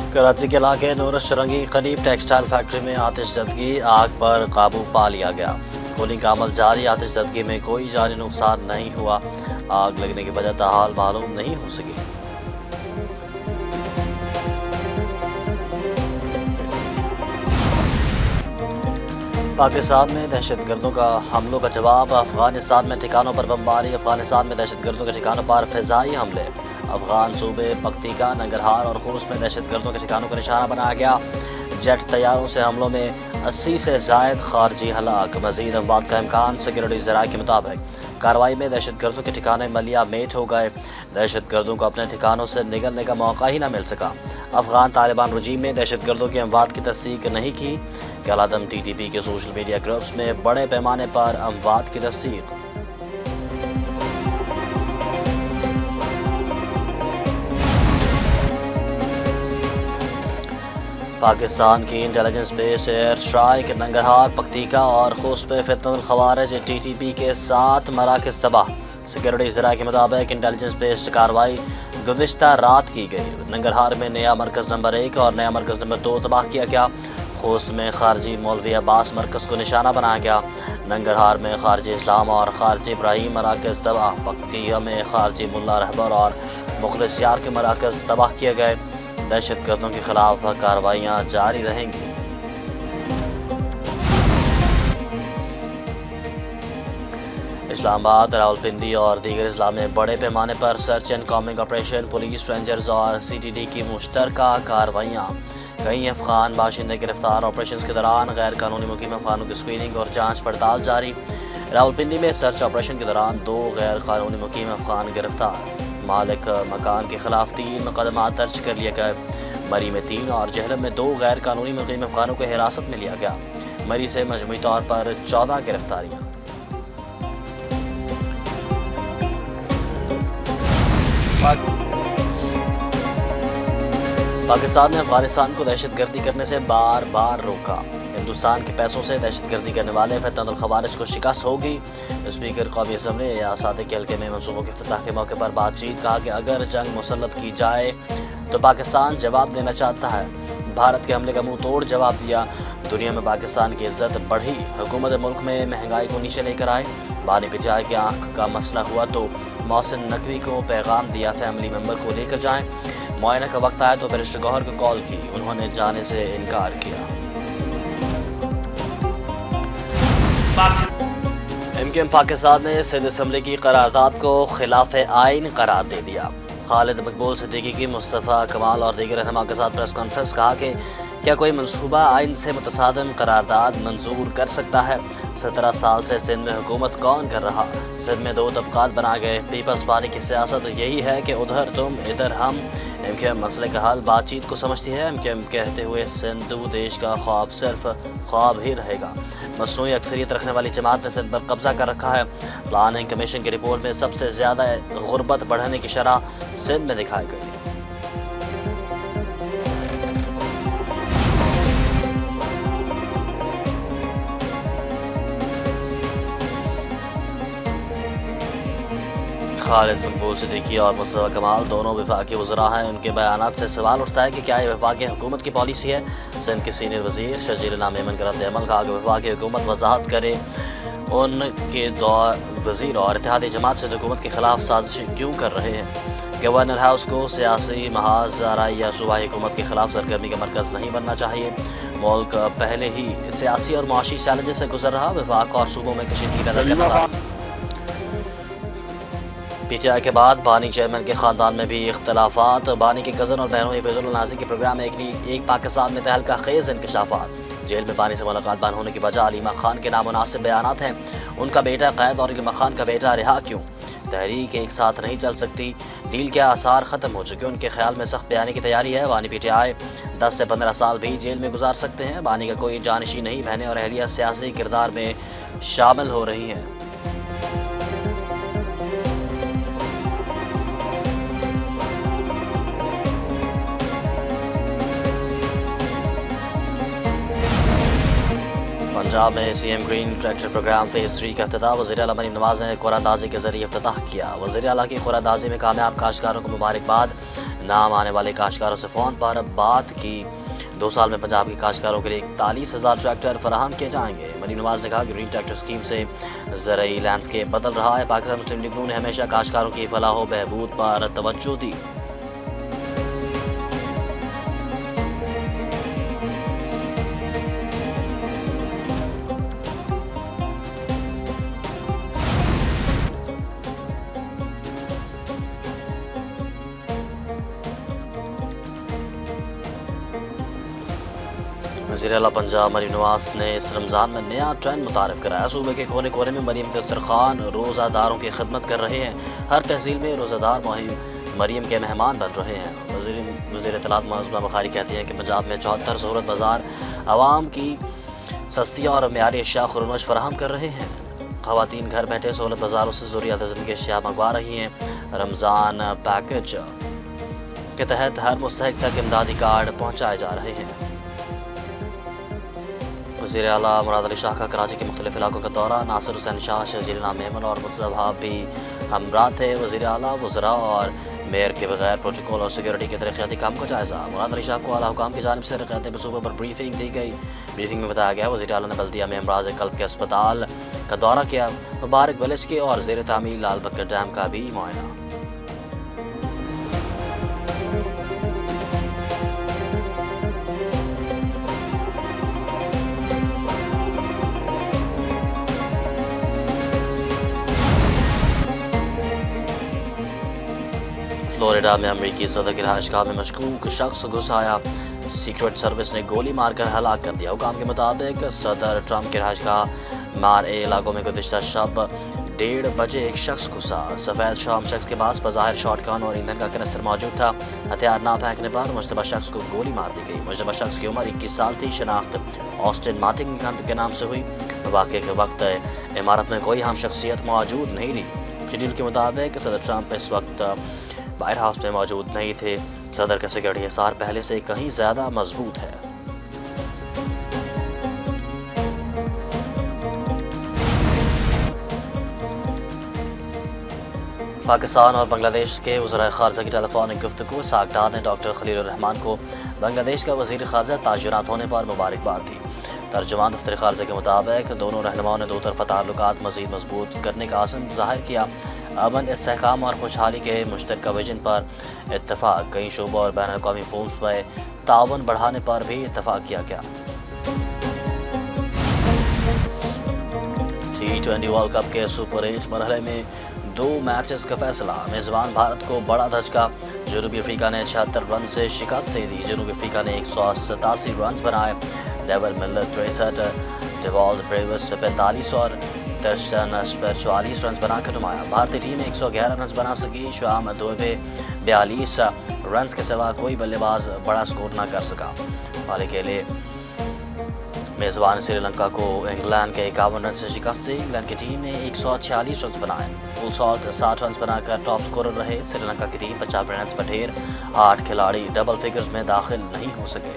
कराची के इलाके नूर शरंगी करीब टेक्सटाइल फैक्ट्री में आतिशज़दगी, आग पर काबू पा लिया गया। कूलिंग का अमल जारी। आतिशज़दगी में कोई जानी नुकसान नहीं हुआ। आग लगने की वजह ताहाल मालूम नहीं हो सकी। पाकिस्तान में दहशतगर्दों का हमलों का जवाब। अफगानिस्तान में ठिकानों पर बमबारी। अफगानिस्तान में दहशतगर्दों के ठिकानों पर फ़िज़ाई हमले। अफगान सूबे पख्तीका, नंगरहार और खूस में दहशतगर्दों के ठिकानों को निशाना बनाया गया। जेट तैयारों से हमलों में 80 से ज़ायद खारजी हलाक। मज़ीद अमवात का इम्कान। सिक्योरिटी ज़राए के मुताबिक कार्रवाई में दहशतगर्दों के ठिकाने मलिया मेट हो गए। दहशतगर्दों को अपने ठिकानों से निकलने का मौका ही न मिल सका। अफगान तालिबान रजीम ने दहशतगर्दों के अमवात की तस्दीक नहीं की। कलादम TTP के सोशल मीडिया ग्रुप्स में बड़े पैमाने पर अमवात की तस्दीक। पाकिस्तान की intelligence base air strike. Nangarhar, Paktika और खुस पे फितनुल खवारिज TTP के 7 मराकज़ तबाह। सिक्योरिटी ज़राए के मुताबिक इंटेलिजेंस बेस्ड कार्रवाई गुज़िश्ता रात की गई। नंगरहार में नया मरकज़ नंबर 1 और नया मरकज़ नंबर 2 तबाह किया गया। खुस में खारजी मौलवी अब्बास मरकज़ को निशाना बनाया गया। नंगरहार में खारजी इस्लाम और खारजी इब्राहिम मराकज़ तबाह। पख्तीका में खारजी मुल्ला रहबर और मुखलिस यार के मराकज़ तबाह किए गए। दहशतगर्दों के खिलाफ कार्रवाइयाँ जारी रहेंगी। इस्लामाबाद, रावलपिंडी और दीगर अजला में बड़े पैमाने पर search and combing operation. Police, rangers और CTD की मुश्तरका कार्रवाइयाँ। कई अफगान बाशिंदे गिरफ्तार। ऑपरेशन के दौरान गैर कानूनी मुकीम अफगानों की स्क्रीनिंग और जाँच पड़ताल जारी। रावलपिंडी में सर्च ऑपरेशन के दौरान 2 गैर कानूनी मुकीम अफगान गिरफ्तार। मालिक मकान के खिलाफ 3 मुकदमा दर्ज कर लिए गए। मरी में 3 और जहलम में 2 गैर कानूनी मुकीम अफगानों को हिरासत में लिया गया। मरी से मजमूई तौर पर 14 गिरफ्तारियाँ। पाकिस्तान ने अफगानिस्तान को दहशतगर्दी करने से बार बार रोका। हिंदुस्तान के पैसों से दहशतगर्दी करने वाले फितनुल खवारिज को शिकस्त होगी। स्पीकर कौमी असम्बली एयाज सादिक के हल्के में मनसूबों के इफ्तिताह के मौके पर बातचीत। कहा कि अगर जंग मुसल्लत की जाए तो पाकिस्तान जवाब देना चाहता है। भारत के हमले का मुंह तोड़ जवाब दिया। दुनिया में पाकिस्तान की इज्जत बढ़ी। हुकूमत मुल्क में महंगाई को नीचे लेकर आए। बानी पिचाई के आँख का मसला हुआ तो मोहसिन नकवी को पैगाम दिया, फैमिली मेम्बर को लेकर जाएं। मुआयना का वक्त आया तो बैरिस्टर गौहर को कॉल की, उन्होंने जाने से इनकार किया। MKM पाकिस्तान ने सिंध असम्बली की करारदाद को खिलाफ आइन करार दे दिया। खालिद मकबूल सिद्दीकी की मुस्तफ़ा कमाल और दीगर रहनुमा के साथ प्रेस कॉन्फ्रेंस। कहा कि क्या कोई मनसूबा आइन से मुतसादिम करारदाद मंजूर कर सकता है? 17 साल से सिंध में हुकूमत कौन कर रहा? सिंध में 2 तबकात बना गए। पीपल्स पार्टी की सियासत यही है कि उधर तुम इधर हम। MKM मसले का हल बातचीत को समझती है। MKM कहते हुए सिंधु देश का ख्वाब सिर्फ ख्वाब ही रहेगा। मसनूई अक्सरियत रखने वाली जमात ने सिंध पर कब्जा कर रखा है। प्लानिंग कमीशन की रिपोर्ट में सबसे ज़्यादा गुर्बत बढ़ने की शरह सिंध में दिखाई गई। खालिद मकबूल सिद्दीकी और मुस्तफ़ा कमाल दोनों वफाकी वज़रा हैं। उनके बयानात से सवाल उठता है कि क्या ये वफाकी हुकूमत की पॉलिसी है? सिंध के सीनियर वज़ीर शजील नामेमन का रद्द-ए-अमल। कहा कि वफाकी हुकूमत वजाहत करे उनके वज़ीर और इत्तेहादी जमात से हुकूमत के खिलाफ साजिश क्यों कर रहे हैं। गवर्नर हाउस को सियासी महाज आराई या सूबाई हुकूमत के खिलाफ सरगर्मी का मरकज़ नहीं बनना चाहिए। मुल्क पहले ही सियासी और मुआशी चैलेंजेस से गुजर रहा। वफाक और सूबों में कशीदगी पैदा करना। PTI के बाद बानी चेयरमैन के ख़ानदान में भी इख्तलाफात। बानी के कज़न और बहनों फैज़ुल नाज़ी के प्रोग्राम में एक पाकिस्तान में तहलका खेज़ इंकशाफात। जेल में बानी से मुलाकात बंद होने की वजह अलीमा खान के नामुनासिब बयानात हैं। उनका बेटा कैद और अलीमा खान का बेटा रिहा क्यों? तहरीक एक साथ नहीं चल सकती। डील के आसार ख़त्म हो चुके। उनके ख्याल में सख्त बयानी की तैयारी है। बानी PTI 10 से 15 साल भी जेल में गुजार सकते हैं। बानी का कोई जानशी नहीं। बहनें और अहलिया सियासी किरदार में शामिल हो रही हैं। पंजाब में CM green tractor programme phase 3 का इफ्तिताह वज़ीर आला मरीम नवाज़ ने कुरानंदाज़ी के जरिए इफ्तिताह किया। वज़ीर आला की कुरानंदाज़ी में कामयाब काश्तकारों को मुबारकबाद। नाम आने वाले काश्तकारों से फ़ोन पर बात की। 2 साल में पंजाब के काश्तकारों के लिए 41,000 ट्रैक्टर फराहम किए जाएंगे। मरीम नवाज़ ने कहा कि ग्रीन ट्रैक्टर स्कीम से ज़रूरी लैंडस्केप बदल रहा है। पाकिस्तान मुस्लिम लीग ने हमेशा काश्तकारों की फलाह व बहबूद पर तवज्जो दी। वज़ीर आला पंजाब मरीम नवाज़ ने इस रमज़ान में नया ट्रेंड मुतारिफ कराया। सूबे के कोने कोने में मरीम दस्तरखान रोज़ादारों की खिदमत कर रहे हैं। हर तहसील में रोज़ादार मरीम के मेहमान बन रहे हैं। वज़ीर इत्तलात मौज़ूदा बुखारी कहती हैं कि पंजाब में 74 सहूलत बाज़ार आवाम की सस्ती और मेयारी अशिया खुरनोश फराहम कर रहे हैं। ख़वातीन घर बैठे सहूलत बाज़ारों से ज़रूरियात ज़िंदगी अशिया मंगवा रही हैं। रमज़ान पैकेज के तहत हर मुस्तहिक तक इमदादी कार्ड पहुँचाए जा रहे हैं। वज़ीर आला मुराद अली शाह का कराची के मुख्तलिफ इलाकों का दौरा। नासिर हुसैन शाह, शजील नाम मेमन और मुर्तज़ा वहाब भी हमरा थे। वज़ीर आला वज़रा और मेयर के बगैर प्रोटोकॉल और सिक्योरिटी के तरक्याती काम का जायज़ा। मुराद अली शाह को आला हुकाम की जानिब से रक़ायत मनसूबे पर ब्रीफिंग दी गई। ब्रीफिंग में बताया गया वज़ीर आला ने बल्दिया में अमराज़ क़ल्ब के अस्पताल का दौरा किया। मुबारक विलेज के और ज़ेर तामीर लाल बकर डैम का भी मुआयना। फ्लोरिडा में अमरीकी सदर की रहायशगाह में मशकूक शख्स घुस आया। सीक्रेट सर्विस ने गोली मारकर हलाक कर दिया। हुकाम के मुताबिक सदर ट्रंप के रहायशगाह मार ए इलाकों में गुज़िश्ता शब 1:30 बजे एक शख्स घुसा। सफ़ेद शाम शख्स के पास बज़ाहिर शॉटगन और ईंधन का कनस्तर मौजूद था। हथियार ना फेंकने पर मुश्तबा शख्स को गोली मार दी गई। मुश्तबा शख्स की उम्र 21 साल थी। शनाख्त ऑस्टिन मार्टिन के नाम से हुई। वाक़े के वक्त इमारत में कोई हम शख्सियत मौजूद नहीं रही। शेड्यूल के मुताबिक सदर ट्रंप इस वक्त वाइट हाउस में मौजूद नहीं थे। सदर का सिक्योरिटी हिसार पहले से कहीं ज़्यादा मजबूत है। पाकिस्तान और बांग्लादेश के वज़ीर ख़ारजा की टेलीफोनिक गुफ्तगू। इस्हाक़ डार ने डॉक्टर खलील रहमान को बांग्लादेश का वज़ीर ख़ारजा तायुनात होने पर मुबारकबाद दी। तर्जुमान दफ्तर ख़ारजा के मुताबिक दोनों रहनुमाओं ने दो तरफ़ा ताल्लुकात मज़ीद मजबूत करने का आज़म ज़ाहिर किया। अमन, इस्तेहकाम और खुशहाली के मुश्तरका विजन पर इत्तफ़ाक़। कई शोबों और बैन अवी फ़ोरम्स पर ताउन बढ़ाने पर भी इत्तफ़ाक़ किया गया। T20 वर्ल्ड कप के सुपर 8 मरहले में 2 मैचेस का फैसला। मेज़बान भारत को बड़ा धचका। जनूबी अफ्रीका ने 76 रन से शिकस्त दे दी। जनूबी अफ्रीका ने 187 रन बनाए। डेविड मिलर 63, डेवॉल्ड ब्रेविस 45 और टर्स्टन पर 44 रन बनाकर नुमाया। भारतीय टीम 111 रन बना सकी। शाम दुबे 42 रन के सिवा कोई बल्लेबाज बड़ा स्कोर न कर सका। हाल के लिए मेज़बान श्रीलंका को इंग्लैंड के 51 रन से शिकस्त दी। इंग्लैंड की टीम ने 146 रन बनाए। फुल सॉल्ट 60 रन बनाकर टॉप स्कोरर रहे। श्रीलंका की टीम 50 रन पर ढेर। 8 खिलाड़ी डबल फिगर्स में दाखिल नहीं हो सके।